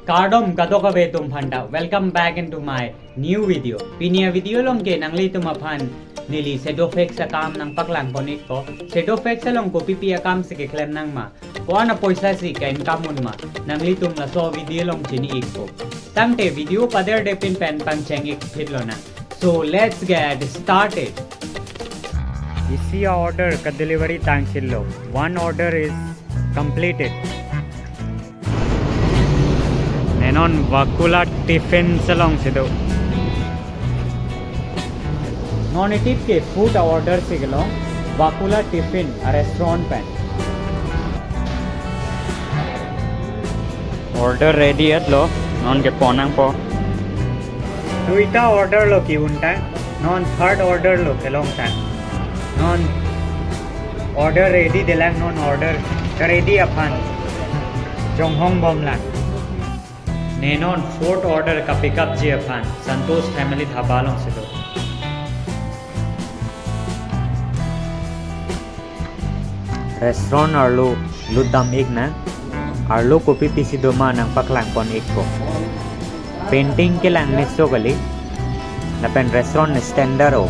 Kardom kadoka vetum phanda. Welcome back into my new video. Pinia video long ke nanglitum aphan nili Shadaofax Akam nang paklang ponik ko. Shadaofax long kopipi akam se keklem nang ma. Kuana poisa si ka income unma. Nanglitum laso video long chini ikpo. Tangte video pader depin pen pang cheng ik phidlo na. So let's get started. Isi order ka delivery tang chillo. One order is completed. Nenon vakula tiffin salong sido. Non-native के food order सिगलो vakula tiffin a restaurant pen. Order ready at lo non के ponang po. Duita order lo ki unta non third order lo kelong ta. Non order ready dilang non order ready aphan jong hong bom lang. Nenon fourth order ka pickup je aphan Santosh family dhabalong sido. Restaurant arlo ludam ik na arlo kopipi sido ma nang paklang pon ik ko. Painting ke lang nesto gali lapen restaurant standard o.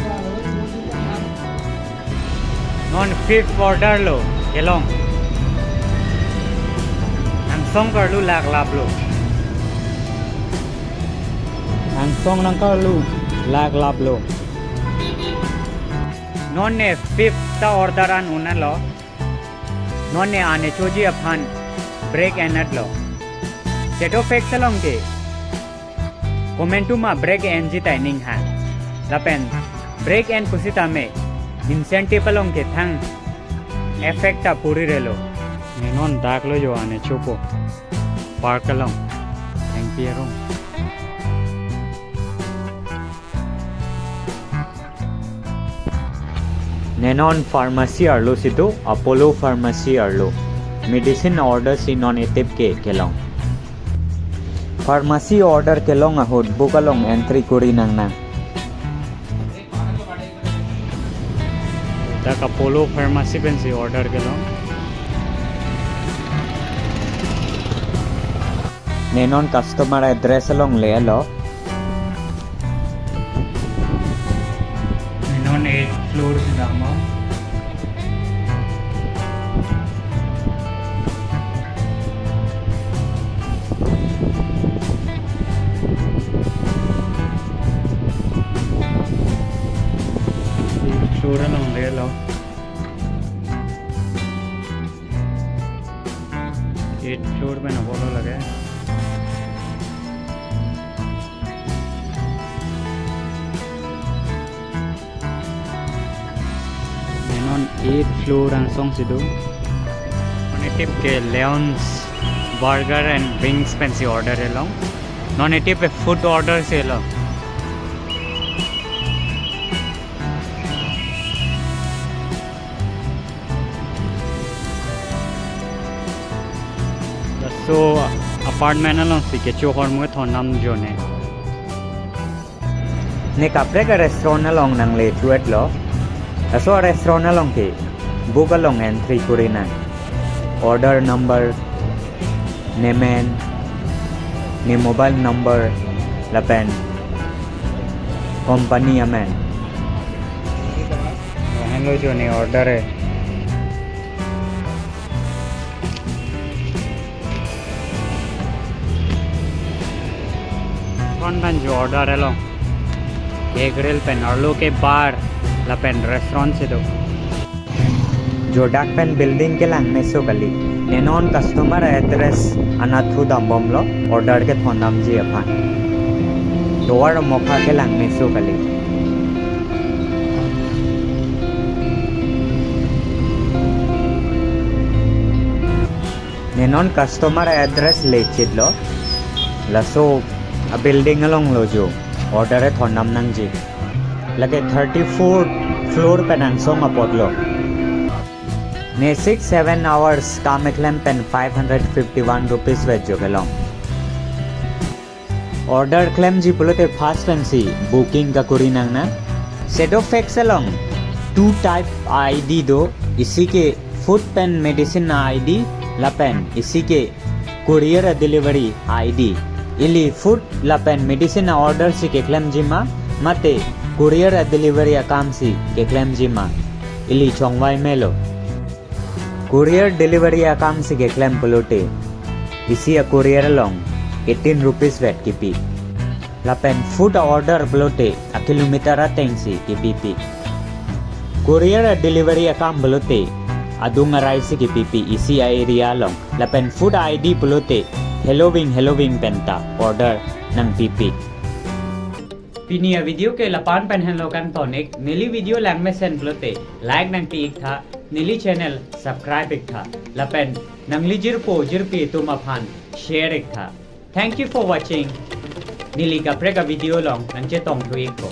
Non fifth order lo kelong. Ang song karlu lag lab lo. Ang song nang karlu lag lab lo. Non ne fifth ta orderan unan lo. Non ne ane choji aphan break and at lo. Shadaofax along ke Komentuma break and ji timing han. Lapen break and kusita me incentive along ke thang effect ta puri relo. Nenon dak lo jo ane chopo park along hang pierong. Nenon pharmacy arlo sido Apollo pharmacy arlo medicine order si non-native ke kelong. Pharmacy order kelong ahod bukalong entry kuri nang na. Tak Apollo pharmacy pen si order kelong. Nenon customer address along le alo. Nenon 8th floor sidama. Floor along le alo. 8th floor पे ना बोलो लगे. On 8th floor ang song sido. Non-native ke Leon's burger and wings pen si order along. Non-native pe food order se lo. So apartment along si ke chohor mo thonam jo ne. Ne kapre ka restaurant along nang le tuet lo. Laso restaurant along ke book along entry kurina. Order number, name, ne mobile number, lapen, company amen. Hello jo ne order hai. Kौन बन जो order along. Ke grill pen arlo ke bar lapen restaurant se do jo dak pen building ke lang meso kali nenon customer address anathu dambom lo order ke thondam ji aphan door mokha ke lang meso kali nenon customer address lechid lo laso a building along lo jo order e thondam nang ji lage 34th floor pe nang song apodlo ne 6-7 hours keklem pen 551 rupees vejo gelong order claim ji pulote fast pen si booking ka kuri nang na Shadaofax along two type id do isi ke food pen medicine id lapen इसी के courier delivery ID ಇಲ್ಲಿ food lapen medicine order si keklem jima mate courier delivery akam si keklem jima ಇಲ್ಲಿ chongwai melo courier delivery akam si keklem polote isi a courier long 18 rupees vet kipi lapen food order polote a kilometer atengsi kipi courier delivery akam polote adung arai si kipi isi area long lapen food ID polote Halloween penta order ng pipi pinia video ke lapan penhen lokan tonik nili video language sen plote like nang ti tha nili channel subscribe ik tha lapen nangli jirpi tum aphan share ik tha thank you for watching nili ka preka video long nang che tong thu ik ko